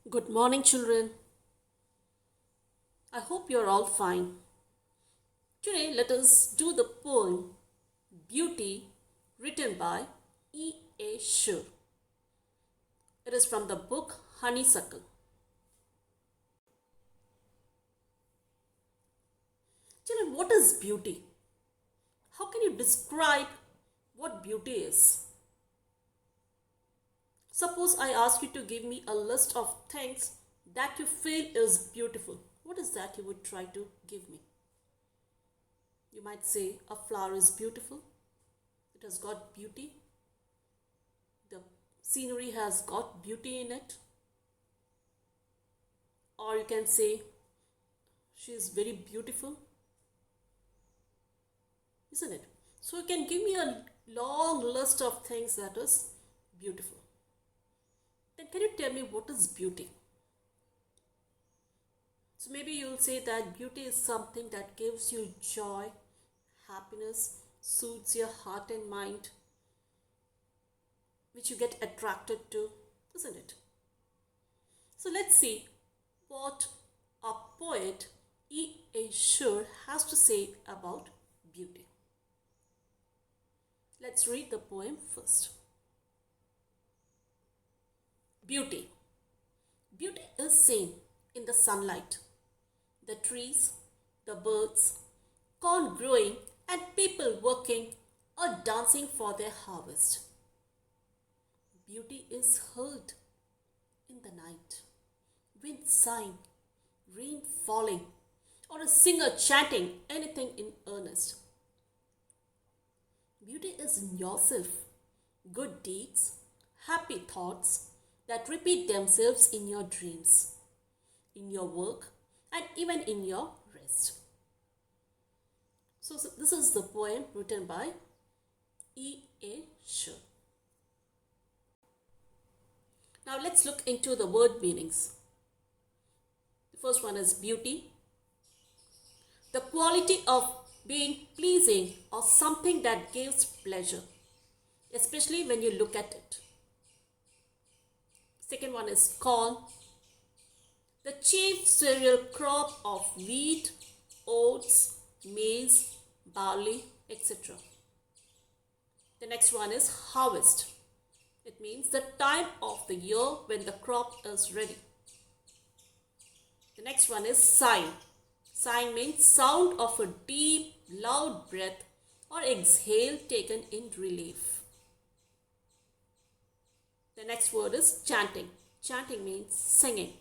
Good morning, children. I hope you're all fine. Today, let us do the poem Beauty, written by E. A. Shure. It is from the book Honeysuckle. Children, what is beauty? How can you describe what beauty is? Suppose I ask you to give me a list of things that you feel is beautiful. What is that you would try to give me? You might say a flower is beautiful. It has got beauty. The scenery has got beauty in it. Or you can say she is very beautiful, isn't it? So you can give me a long list of things that is beautiful. Then can you tell me what is beauty? So maybe you'll say that beauty is something that gives you joy, happiness, soothes your heart and mind, which you get attracted to, isn't it? So let's see what a poet E. A. Shure has to say about beauty. Let's read the poem first. Beauty. Beauty is seen in the sunlight, the trees, the birds, corn growing, and people working or dancing for their harvest. Beauty is heard in the night, wind sighing, rain falling, or a singer chanting anything in earnest. Beauty is in yourself, good deeds, happy thoughts that repeat themselves in your dreams, in your work, and even in your rest. So this is the poem written by E. A. Shure. Now let's look into the word meanings. The first one is beauty. The quality of being pleasing or something that gives pleasure, especially when you look at it. Second one is corn. The chief cereal crop of wheat, oats, maize, barley, etc. The next one is harvest. It means the time of the year when the crop is ready. The next one is sigh. Sigh means sound of a deep, loud breath or exhale taken in relief. The next word is chanting. Chanting means singing.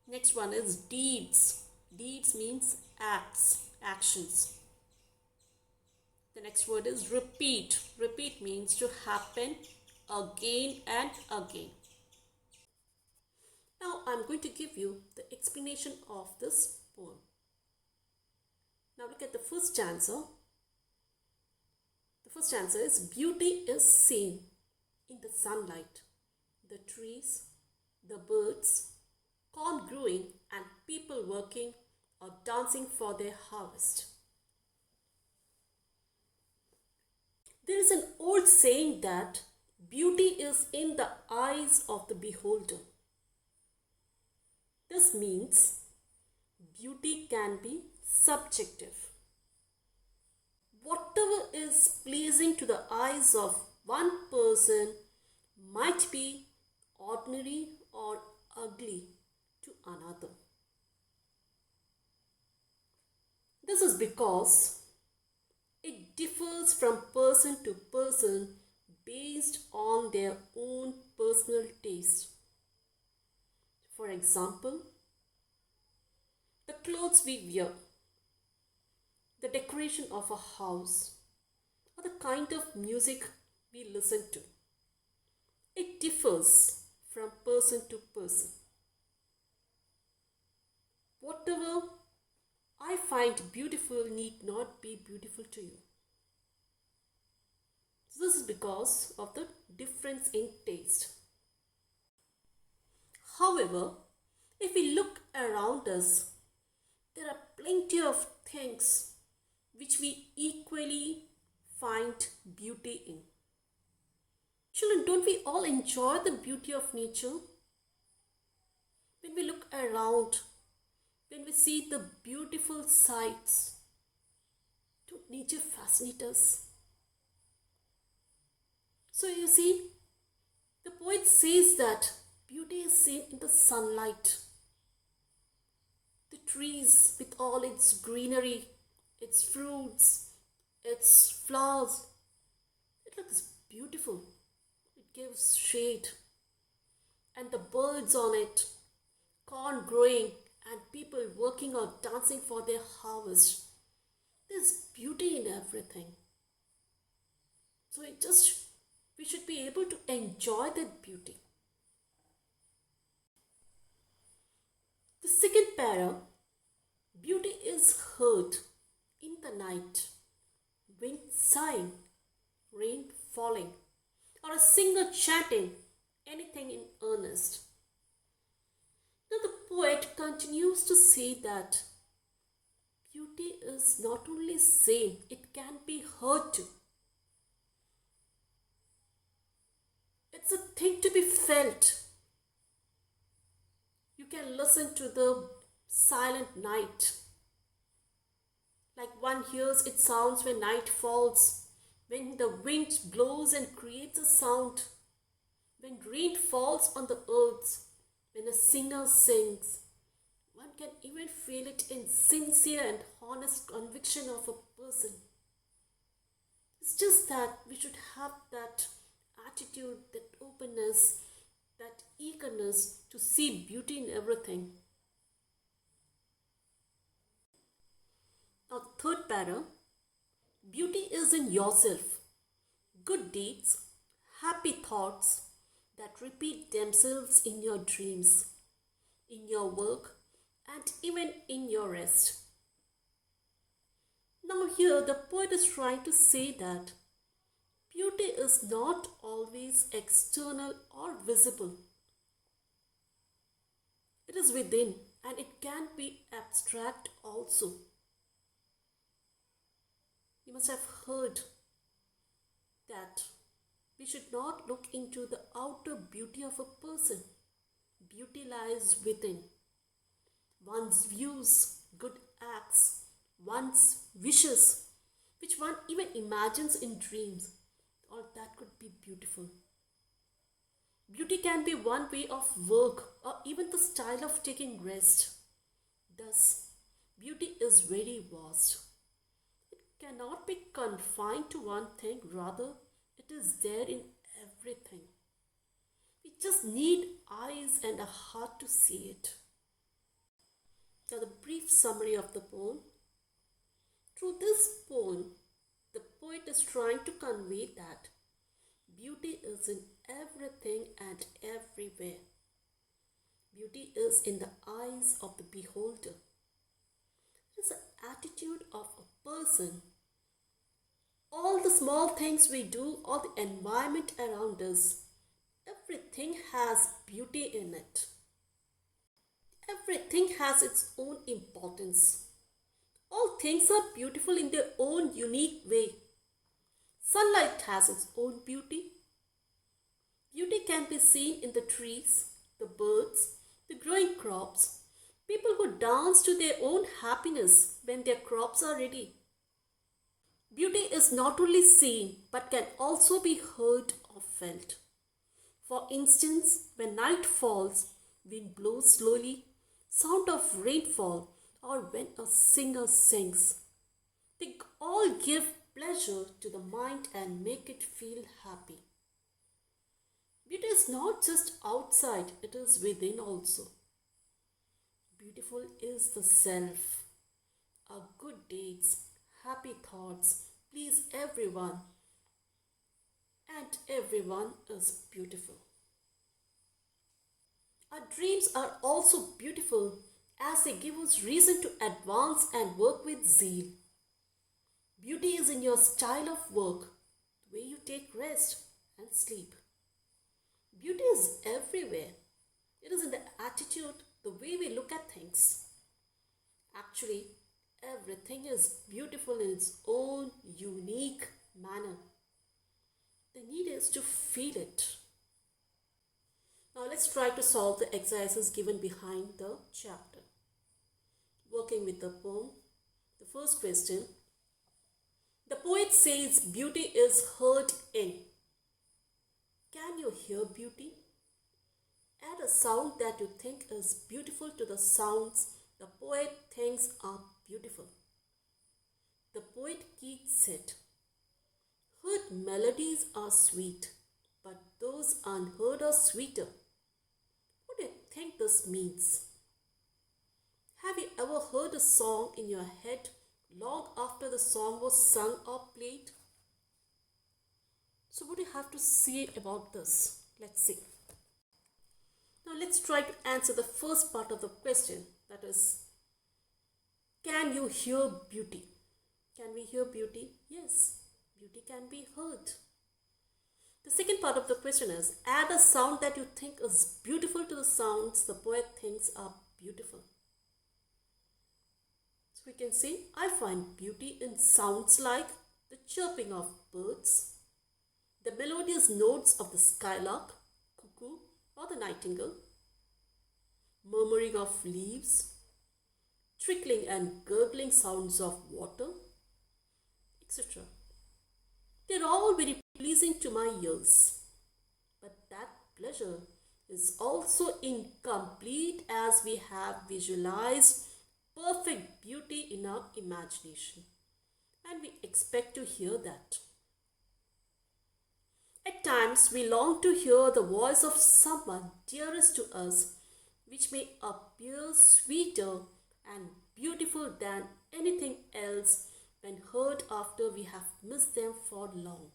Next one is deeds. Deeds means acts, actions. The next word is repeat. Repeat means to happen again and again. Now I'm going to give you the explanation of this poem. Now look at the first stanza. The first stanza is beauty is seen in the sunlight, the trees, the birds, corn growing, and people working or dancing for their harvest. There is an old saying that beauty is in the eyes of the beholder. This means beauty can be subjective. Whatever is pleasing to the eyes of one person might be ordinary or ugly to another. This is because it differs from person to person based on their own personal taste. For example, the clothes we wear, the decoration of a house, or the kind of music we listen to. It differs from person to person. Whatever I find beautiful need not be beautiful to you. So this is because of the difference in taste. However, if we look around us, there are plenty of things which we equally find beauty in. Children, don't we all enjoy the beauty of nature? When we look around, when we see the beautiful sights, don't nature fascinate us? So you see, the poet says that beauty is seen in the sunlight, the trees with all its greenery, its fruits, its flowers. It looks beautiful. It gives shade. And the birds on it, corn growing, and people working or dancing for their harvest. There's beauty in everything. So we should be able to enjoy that beauty. The second para, beauty is heard in the night, wind sighing, rain falling, or a singer chanting, anything in earnest. Now the poet continues to say that beauty is not only seen, it can be heard too. It's a thing to be felt. You can listen to the silent night. Like one hears its sounds when night falls, when the wind blows and creates a sound, when rain falls on the earth, when a singer sings. One can even feel it in sincere and honest conviction of a person. It's just that we should have that attitude, that openness, that eagerness to see beauty in everything. Now, the third para, beauty is in yourself. Good deeds, happy thoughts that repeat themselves in your dreams, in your work, and even in your rest. Now, here the poet is trying to say that beauty is not always external or visible. It is within and it can be abstract also. You must have heard that we should not look into the outer beauty of a person. Beauty lies within. One's views, good acts, one's wishes, which one even imagines in dreams. All that could be beautiful. Beauty can be one way of work or even the style of taking rest. Thus, beauty is very vast. It cannot be confined to one thing, rather, it is there in everything. We just need eyes and a heart to see it. Now, the brief summary of the poem. Through this poem, the poet is trying to convey that beauty is in everything and everywhere. Beauty is in the eyes of the beholder. It is the attitude of a person. All the small things we do, all the environment around us, everything has beauty in it. Everything has its own importance. All things are beautiful in their own unique way. Sunlight has its own beauty. Beauty can be seen in the trees, the birds, the growing crops, people who dance to their own happiness when their crops are ready. Beauty is not only seen but can also be heard or felt. For instance, when night falls, wind blows slowly, sound of rainfall, or when a singer sings. They all give pleasure to the mind and make it feel happy. Beauty is not just outside, it is within also. Beautiful is the self. Our good deeds, happy thoughts please everyone, and everyone is beautiful. Our dreams are also beautiful as they give us reason to advance and work with zeal. Beauty is in your style of work, the way you take rest and sleep. Beauty is everywhere. It is in the attitude, the way we look at things. Actually, everything is beautiful in its own unique manner. The need is to feel it. Now let's try to solve the exercises given behind the chapter. Working with the poem. The first question. The poet says beauty is heard in. Can you hear beauty? Add a sound that you think is beautiful to the sounds the poet thinks are beautiful. The poet Keats said, heard melodies are sweet, but those unheard are sweeter. What do you think this means? Have you ever heard a song in your head long after the song was sung or played? So what do you have to say about this? Let's see. Now let's try to answer the first part of the question, that is, can you hear beauty? Can we hear beauty? Yes, beauty can be heard. The second part of the question is, add a sound that you think is beautiful to the sounds the poet thinks are beautiful. So we can say, I find beauty in sounds like the chirping of birds, the melodious notes of the skylark, cuckoo, or the nightingale, murmuring of leaves, trickling and gurgling sounds of water, etc. They are all very pleasing to my ears. But that pleasure is also incomplete as we have visualized perfect beauty in our imagination, and we expect to hear that. At times, we long to hear the voice of someone dearest to us, which may appear sweeter and beautiful than anything else when heard after we have missed them for long.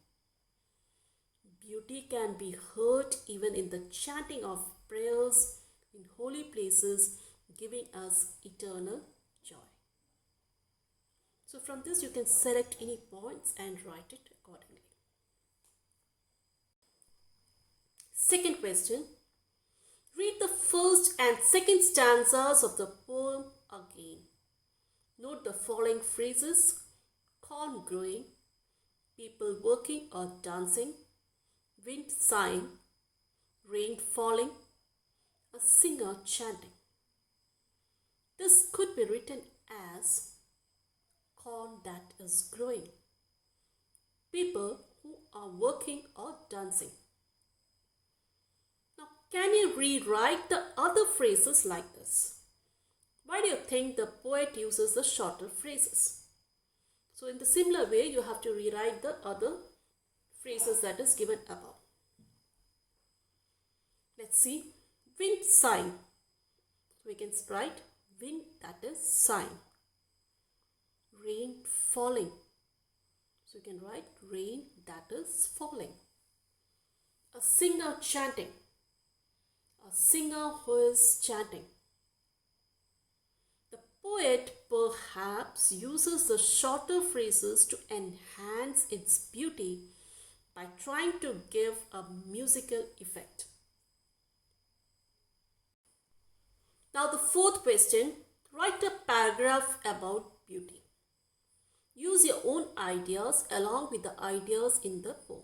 Beauty can be heard even in the chanting of prayers in holy places, giving us eternal joy. So from this you can select any points and write it accordingly. Second question. Read the first and second stanzas of the poem again. Note the following phrases: corn growing, people working or dancing, wind sighing, rain falling, a singer chanting. This could be written as corn that is growing, people who are working or dancing. Now, can you rewrite the other phrases like this? Why do you think the poet uses the shorter phrases? So in the similar way, you have to rewrite the other phrases that is given above. Let's see. Wind sighing. We can write wind that is sighing. Rain falling. So you can write rain that is falling. A singer chanting. A singer who is chanting. The poet perhaps uses the shorter phrases to enhance its beauty by trying to give a musical effect. Now the fourth question, write a paragraph about beauty. Use your own ideas along with the ideas in the poem.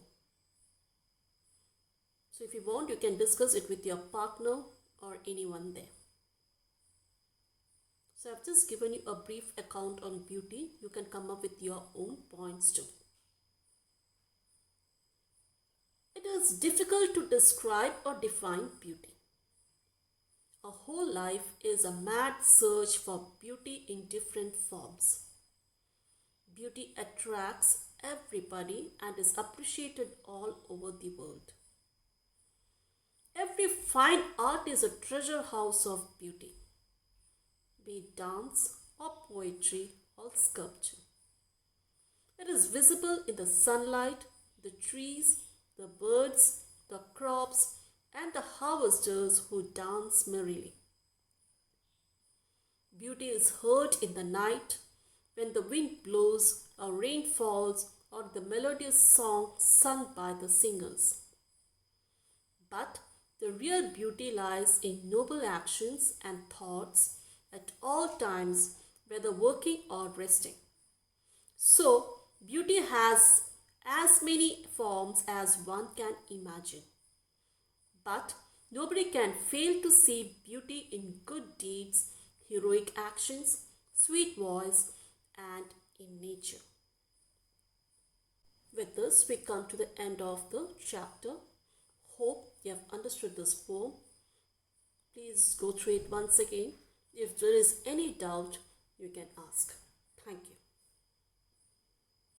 So if you want, you can discuss it with your partner or anyone there. So I've just given you a brief account on beauty. You can come up with your own points too. It is difficult to describe or define beauty. A whole life is a mad search for beauty in different forms. Beauty attracts everybody and is appreciated all over the world. Every fine art is a treasure house of beauty, be it dance or poetry or sculpture. It is visible in the sunlight, the trees, the birds, the crops, and the harvesters who dance merrily. Beauty is heard in the night when the wind blows or rain falls or the melodious song sung by the singers. But the real beauty lies in noble actions and thoughts at all times, whether working or resting. So, beauty has as many forms as one can imagine. But nobody can fail to see beauty in good deeds, heroic actions, sweet voice, and in nature. With this, we come to the end of the chapter. Hope you have understood this poem. Please go through it once again. If there is any doubt, you can ask. Thank you.